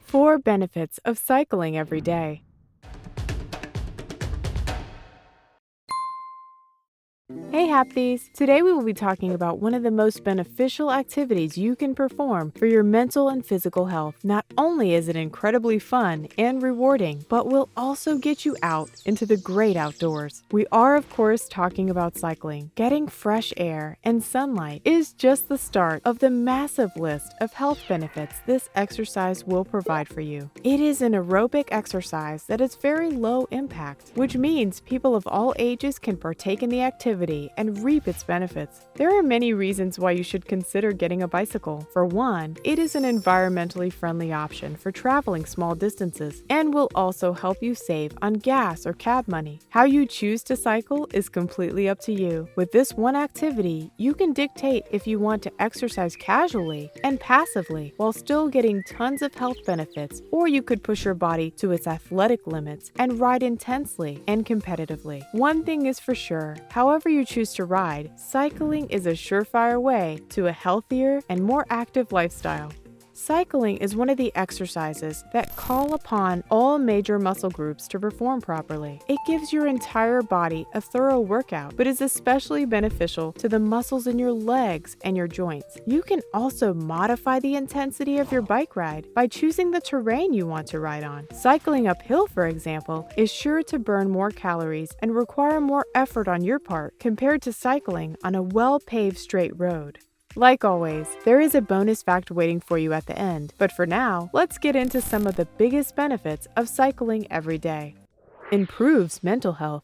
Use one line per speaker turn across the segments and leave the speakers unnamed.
4 benefits of cycling every day. Hey Happies! Today we will be talking about one of the most beneficial activities you can perform for your mental and physical health. Not only is it incredibly fun and rewarding, but will also get you out into the great outdoors. We are of course talking about cycling. Getting fresh air and sunlight is just the start of the massive list of health benefits this exercise will provide for you. It is an aerobic exercise that is very low impact, which means people of all ages can partake in the activity and reap its benefits. There are many reasons why you should consider getting a bicycle. For one, it is an environmentally friendly option for traveling small distances and will also help you save on gas or cab money. How you choose to cycle is completely up to you. With this one activity, you can dictate if you want to exercise casually and passively while still getting tons of health benefits, or you could push your body to its athletic limits and ride intensely and competitively. One thing is for sure, however you choose to ride, cycling is a surefire way to a healthier and more active lifestyle. Cycling is one of the exercises that call upon all major muscle groups to perform properly. It gives your entire body a thorough workout, but is especially beneficial to the muscles in your legs and your joints. You can also modify the intensity of your bike ride by choosing the terrain you want to ride on. Cycling uphill, for example, is sure to burn more calories and require more effort on your part compared to cycling on a well-paved straight road. Like always, there is a bonus fact waiting for you at the end, but for now, let's get into some of the biggest benefits of cycling every day. Improves mental health.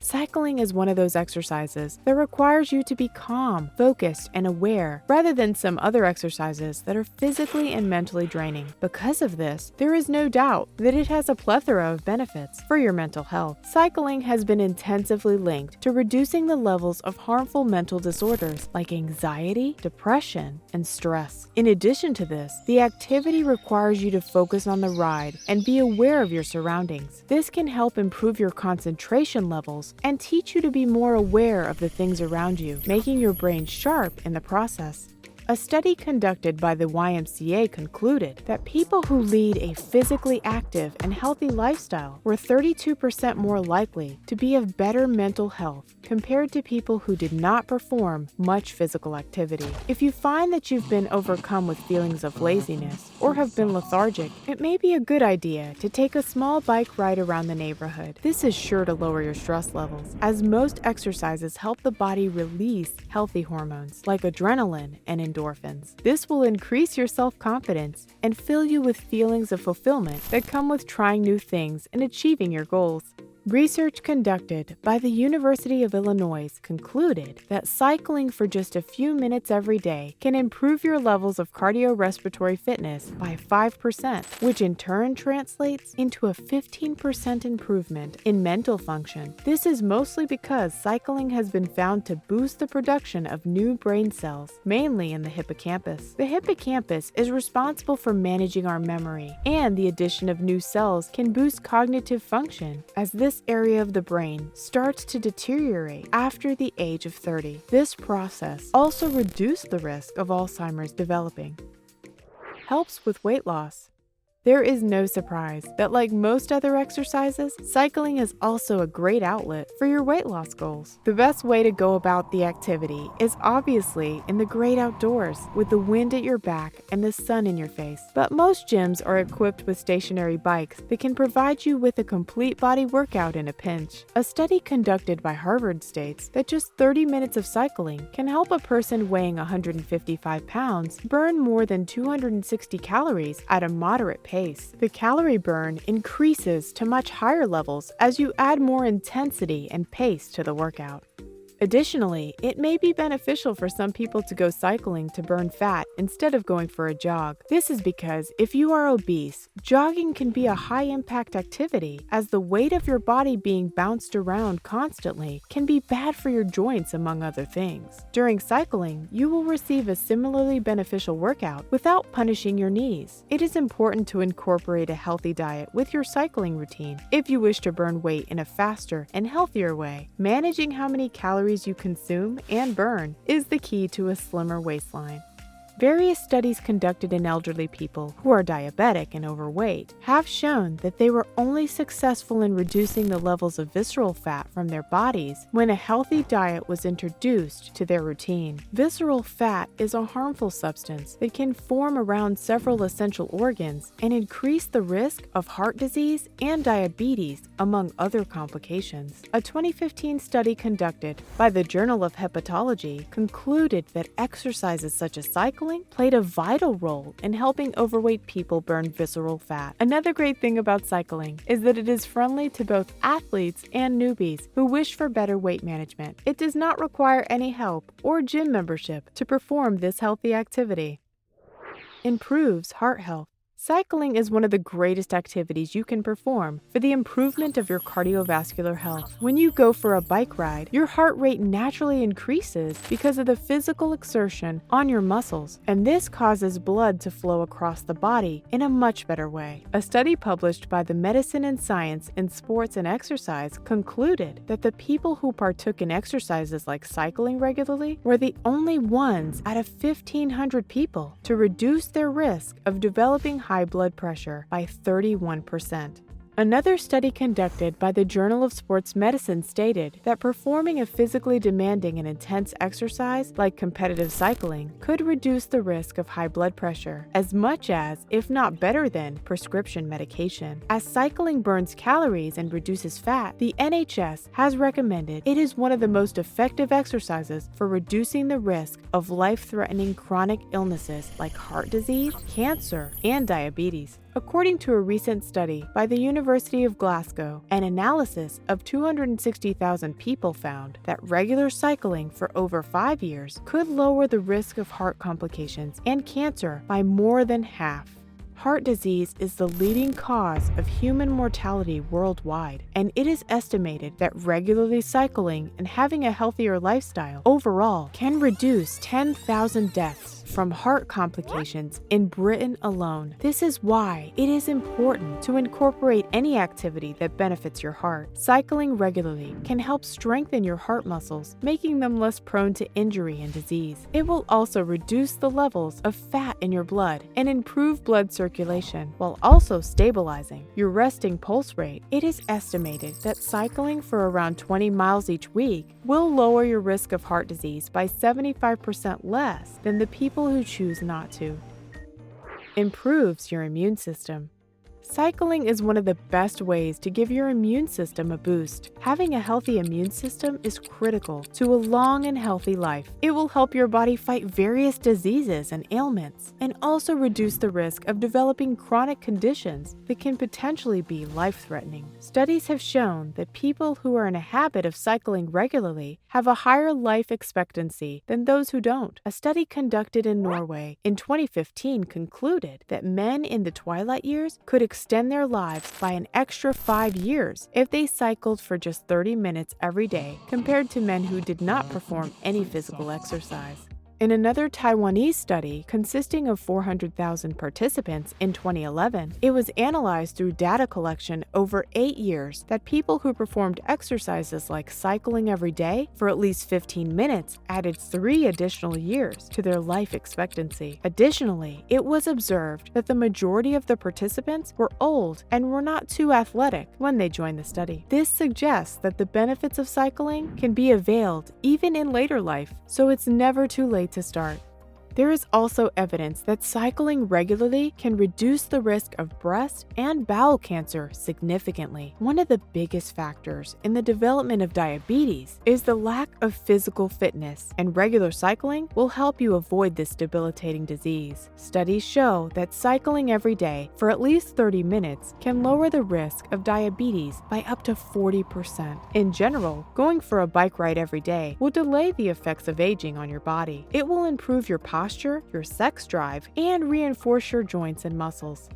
Cycling is one of those exercises that requires you to be calm, focused, and aware, rather than some other exercises that are physically and mentally draining. Because of this, there is no doubt that it has a plethora of benefits for your mental health. Cycling has been intensively linked to reducing the levels of harmful mental disorders like anxiety, depression, and stress. In addition to this, the activity requires you to focus on the ride and be aware of your surroundings. This can help improve your concentration levels and teach you to be more aware of the things around you, making your brain sharp in the process. A study conducted by the YMCA concluded that people who lead a physically active and healthy lifestyle were 32% more likely to be of better mental health compared to people who did not perform much physical activity. If you find that you've been overcome with feelings of laziness or have been lethargic, it may be a good idea to take a small bike ride around the neighborhood. This is sure to lower your stress levels, as most exercises help the body release healthy hormones like adrenaline and endorphins. This will increase your self-confidence and fill you with feelings of fulfillment that come with trying new things and achieving your goals. Research conducted by the University of Illinois concluded that cycling for just a few minutes every day can improve your levels of cardiorespiratory fitness by 5%, which in turn translates into a 15% improvement in mental function. This is mostly because cycling has been found to boost the production of new brain cells, mainly in the hippocampus. The hippocampus is responsible for managing our memory, and the addition of new cells can boost cognitive function, as this area of the brain starts to deteriorate after the age of 30. This process also reduces the risk of Alzheimer's developing. Helps with weight loss. There is no surprise that, like most other exercises, cycling is also a great outlet for your weight loss goals. The best way to go about the activity is obviously in the great outdoors, with the wind at your back and the sun in your face. But most gyms are equipped with stationary bikes that can provide you with a complete body workout in a pinch. A study conducted by Harvard states that just 30 minutes of cycling can help a person weighing 155 pounds burn more than 260 calories at a moderate pace. The calorie burn increases to much higher levels as you add more intensity and pace to the workout. Additionally, it may be beneficial for some people to go cycling to burn fat instead of going for a jog. This is because if you are obese, jogging can be a high-impact activity, as the weight of your body being bounced around constantly can be bad for your joints, among other things. During cycling, you will receive a similarly beneficial workout without punishing your knees. It is important to incorporate a healthy diet with your cycling routine if you wish to burn weight in a faster and healthier way. Managing how many calories you consume and burn is the key to a slimmer waistline. Various studies conducted in elderly people who are diabetic and overweight have shown that they were only successful in reducing the levels of visceral fat from their bodies when a healthy diet was introduced to their routine. Visceral fat is a harmful substance that can form around several essential organs and increase the risk of heart disease and diabetes, among other complications. A 2015 study conducted by the Journal of Hepatology concluded that exercises such as cycling played a vital role in helping overweight people burn visceral fat. Another great thing about cycling is that it is friendly to both athletes and newbies who wish for better weight management. It does not require any help or gym membership to perform this healthy activity. Improves heart health. Cycling is one of the greatest activities you can perform for the improvement of your cardiovascular health. When you go for a bike ride, your heart rate naturally increases because of the physical exertion on your muscles, and this causes blood to flow across the body in a much better way. A study published by the Medicine and Science in Sports and Exercise concluded that the people who partook in exercises like cycling regularly were the only ones out of 1,500 people to reduce their risk of developing high blood pressure by 31%. Another study conducted by the Journal of Sports Medicine stated that performing a physically demanding and intense exercise like competitive cycling could reduce the risk of high blood pressure as much as, if not better than, prescription medication. As cycling burns calories and reduces fat, the NHS has recommended it is one of the most effective exercises for reducing the risk of life-threatening chronic illnesses like heart disease, cancer, and diabetes. According to a recent study by the University of Glasgow, an analysis of 260,000 people found that regular cycling for over 5 years could lower the risk of heart complications and cancer by more than half. Heart disease is the leading cause of human mortality worldwide, and it is estimated that regularly cycling and having a healthier lifestyle overall can reduce 10,000 deaths from heart complications in Britain alone. This is why it is important to incorporate any activity that benefits your heart. Cycling regularly can help strengthen your heart muscles, making them less prone to injury and disease. It will also reduce the levels of fat in your blood and improve blood circulation, while also stabilizing your resting pulse rate. It is estimated that cycling for around 20 miles each week will lower your risk of heart disease by 75% less than the people who choose not to. Improves your immune system. Cycling is one of the best ways to give your immune system a boost. Having a healthy immune system is critical to a long and healthy life. It will help your body fight various diseases and ailments, and also reduce the risk of developing chronic conditions that can potentially be life-threatening. Studies have shown that people who are in a habit of cycling regularly have a higher life expectancy than those who don't. A study conducted in Norway in 2015 concluded that men in the twilight years could extend their lives by an extra 5 years if they cycled for just 30 minutes every day compared to men who did not perform any physical exercise. In another Taiwanese study consisting of 400,000 participants in 2011, it was analyzed through data collection over 8 years that people who performed exercises like cycling every day for at least 15 minutes added 3 additional years to their life expectancy. Additionally, it was observed that the majority of the participants were old and were not too athletic when they joined the study. This suggests that the benefits of cycling can be availed even in later life, so it's never too late to start. There is also evidence that cycling regularly can reduce the risk of breast and bowel cancer significantly. One of the biggest factors in the development of diabetes is the lack of physical fitness, and regular cycling will help you avoid this debilitating disease. Studies show that cycling every day for at least 30 minutes can lower the risk of diabetes by up to 40%. In general, going for a bike ride every day will delay the effects of aging on your body. It will improve your posture, your sex drive, and reinforce your joints and muscles.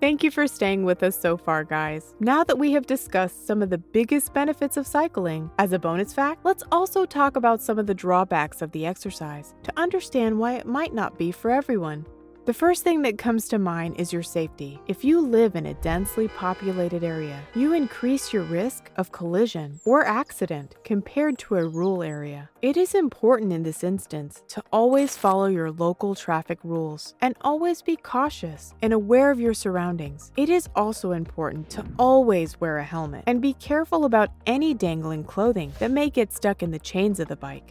Thank you for staying with us so far, guys. Now that we have discussed some of the biggest benefits of cycling, as a bonus fact, let's also talk about some of the drawbacks of the exercise to understand why it might not be for everyone. The first thing that comes to mind is your safety. If you live in a densely populated area, you increase your risk of collision or accident compared to a rural area. It is important in this instance to always follow your local traffic rules and always be cautious and aware of your surroundings. It is also important to always wear a helmet and be careful about any dangling clothing that may get stuck in the chains of the bike.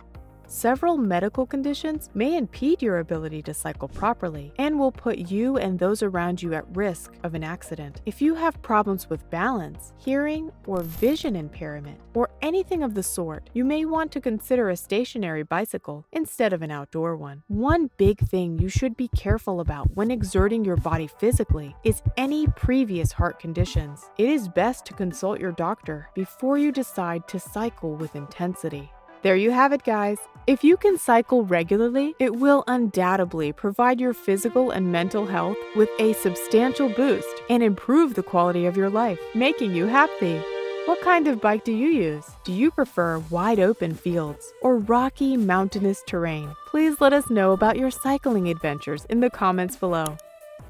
Several medical conditions may impede your ability to cycle properly and will put you and those around you at risk of an accident. If you have problems with balance, hearing, or vision impairment, or anything of the sort, you may want to consider a stationary bicycle instead of an outdoor one. One big thing you should be careful about when exerting your body physically is any previous heart conditions. It is best to consult your doctor before you decide to cycle with intensity. There you have it, guys. If you can cycle regularly, it will undoubtedly provide your physical and mental health with a substantial boost and improve the quality of your life, making you happy. What kind of bike do you use? Do you prefer wide open fields or rocky, mountainous terrain? Please let us know about your cycling adventures in the comments below.